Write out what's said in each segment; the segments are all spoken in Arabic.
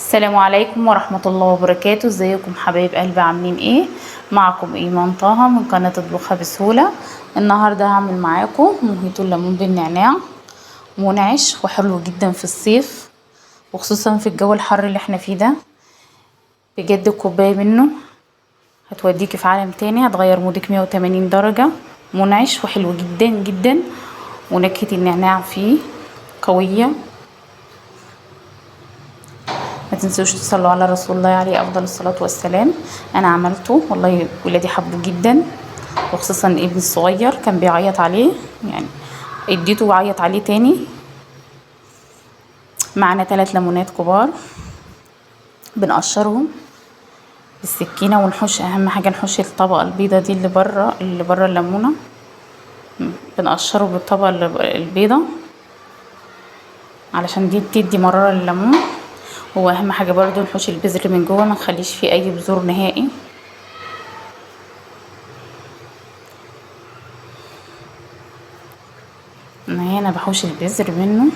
السلام عليكم ورحمة الله وبركاته. ازيكم حبايب قلبي، عاملين ايه؟ معكم ايمان طه من قناة اطبخها بسهولة. النهاردة هعمل معاكم موهيتو الليمون بالنعناع، منعش وحلو جدا في الصيف، وخصوصا في الجو الحر اللي احنا فيه ده. بجد كوباية منه هتوديكي في عالم تاني، هتغير مودك 180 درجة. منعش وحلو جدا جدا، ونكهة النعناع فيه قوية. ما تنسوش تصلوا على رسول الله عليه افضل الصلاة والسلام. انا عملته والله، ولادي حبوه جدا، وخصوصا ابني الصغير كان بيعيط عليه، يعني اديته وعيط عليه تاني. معنا 3 ليمونات كبار، بنقشرهم بالسكينة ونحش، اهم حاجة نحش الطبقة البيضة دي اللي بره الليمونة، بنقشره بالطبقة البيضة علشان دي بتدي مرارة لليمون. هو اهم حاجة برضو نحوش البذر من جوه، ما نخليش فيه اي بذور نهائي. انا هنا بحوش البذر منه.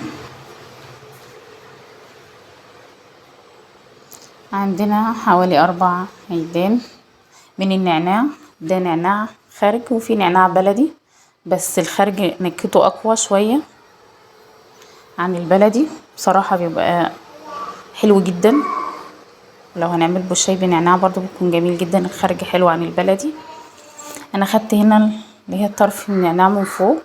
عندنا حوالي 4 عيدان من النعناع. ده نعناع خارج وفي نعناع بلدي، بس الخارج نكهته اقوى شوية عن البلدي، بصراحة بيبقى حلو جدا. لو هنعمل بالشاي بنعناع برضو بيكون جميل جدا، الخارج حلو عن البلدي. انا خدت هنا اللي هي طرف النعناع من فوق،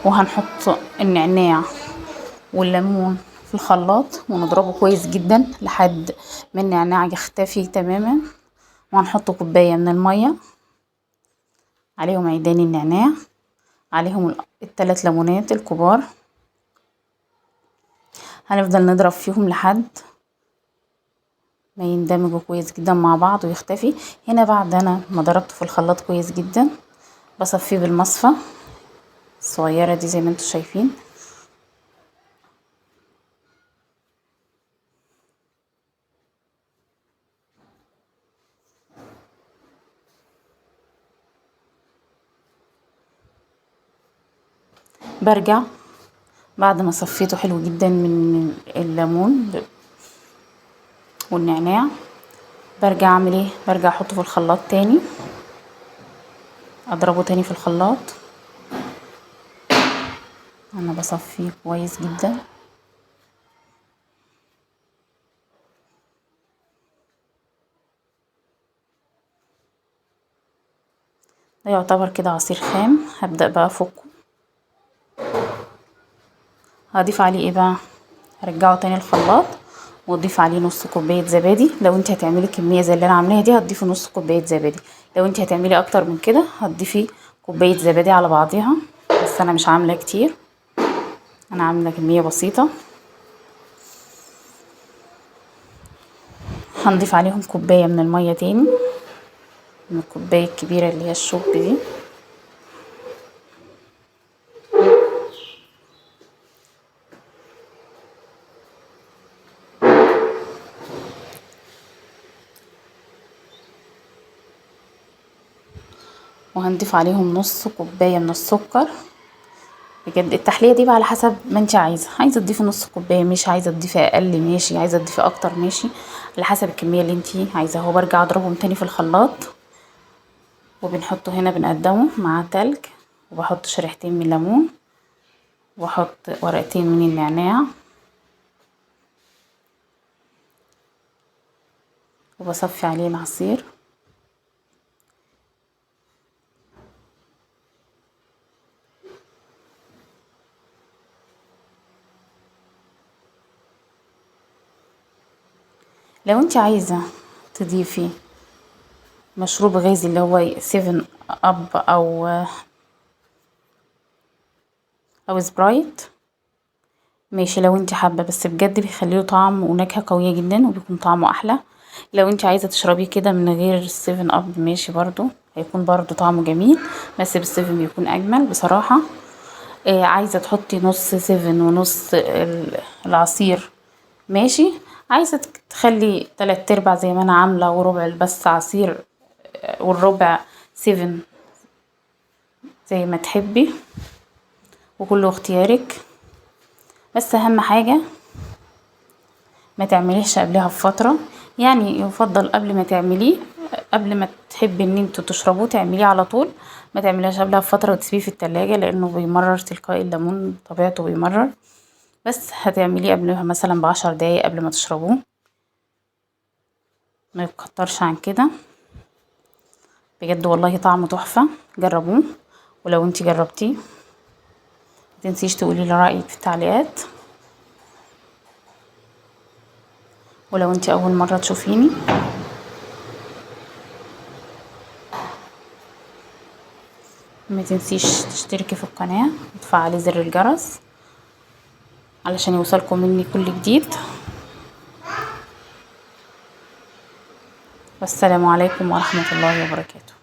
وهنحط النعناع والليمون في الخلاط ونضربه كويس جدا لحد ما النعناع يختفي تماما. وهنحط كوباية من المية، عليهم عيدان النعناع، عليهم ال3 ليمونات الكبار. هنفضل نضرب فيهم لحد ما يندمجوا كويس جدا مع بعض ويختفي. هنا بعد انا ما ضربته في الخلاط كويس جدا، بصفيه بالمصفى الصغيرة دي زي ما انتم شايفين. برجع بعد ما صفيته حلو جدا من الليمون والنعناع، برجع اعمل ايه؟ برجع احطه في الخلاط تاني، اضربه تاني في الخلاط. انا بصفيه كويس جدا. ده يعتبر كده عصير خام. هبدأ بقى افكه. هضيف عليه ايه بقى؟ هرجعه تاني الخلاط واضيف عليه نص كوبايه زبادي. لو انت هتعملي كميه زي اللي انا عاملاها دي هتضيفي نص كوبايه زبادي، لو انت هتعملي اكتر من كده هتضيفي كوبايه زبادي على بعضيها، بس انا مش عامله كتير، انا عامله كميه بسيطه. هنضيف عليهم كوبايه من الميه تاني، من الكوبايه الكبيره اللي هي الشوب دي. وهنضيف عليهم نص كوبايه من السكر. بجد التحليه دي بقى على حسب ما انت عايزه تضيفي نص كوبايه ماشي، عايزه تضيفي اقل ماشي، عايزه تضيفي اكتر ماشي، على حسب الكميه اللي انت عايزاها. وبرجع اضربهم تاني في الخلاط، وبنحطه هنا بنقدمه مع تلج، وبحط شريحتين من الليمون، واحط ورقتين من النعناع، وبصفي عليه العصير. لو انت عايزه تضيفي مشروب غازي اللي هو 7 اب او سبرايت ماشي، لو انت حابه، بس بجد بيخليه طعم ونكهه قويه جدا وبيكون طعمه احلى. لو انت عايزه تشربيه كده من غير 7 اب ماشي، برضو هيكون برضو طعمه جميل، بس بال7 بيكون اجمل بصراحه. عايزه تحطي نص 7 ونص العصير ماشي. عايزه تخلي 3/4 زي ما انا عامله، وربع بس عصير، والربع 7، زي ما تحبي، وكله اختيارك. بس اهم حاجة ما تعمليهش قبلها بفترة، يعني يفضل قبل ما تعمليه، قبل ما تحبي ان انتوا تشربوه تعمليه على طول، ما تعمليهاش قبلها بفترة وتسيبيه في التلاجة لانه بيمرر تلقائي، الليمون طبيعته بيمرر. بس هتعمليه قبلها مثلا ب10 دقايق قبل ما تشربوه، ما يتكترش عن كده. بجد والله طعمه تحفة، جربوه. ولو انتي جربتيه متنسيش تقولي لي رأيك في التعليقات. ولو انتي اول مرة تشوفيني ما تنسيش تشتركي في القناة وتفعلي زر الجرس علشان يوصلكم مني كل جديد. والسلام عليكم ورحمة الله وبركاته.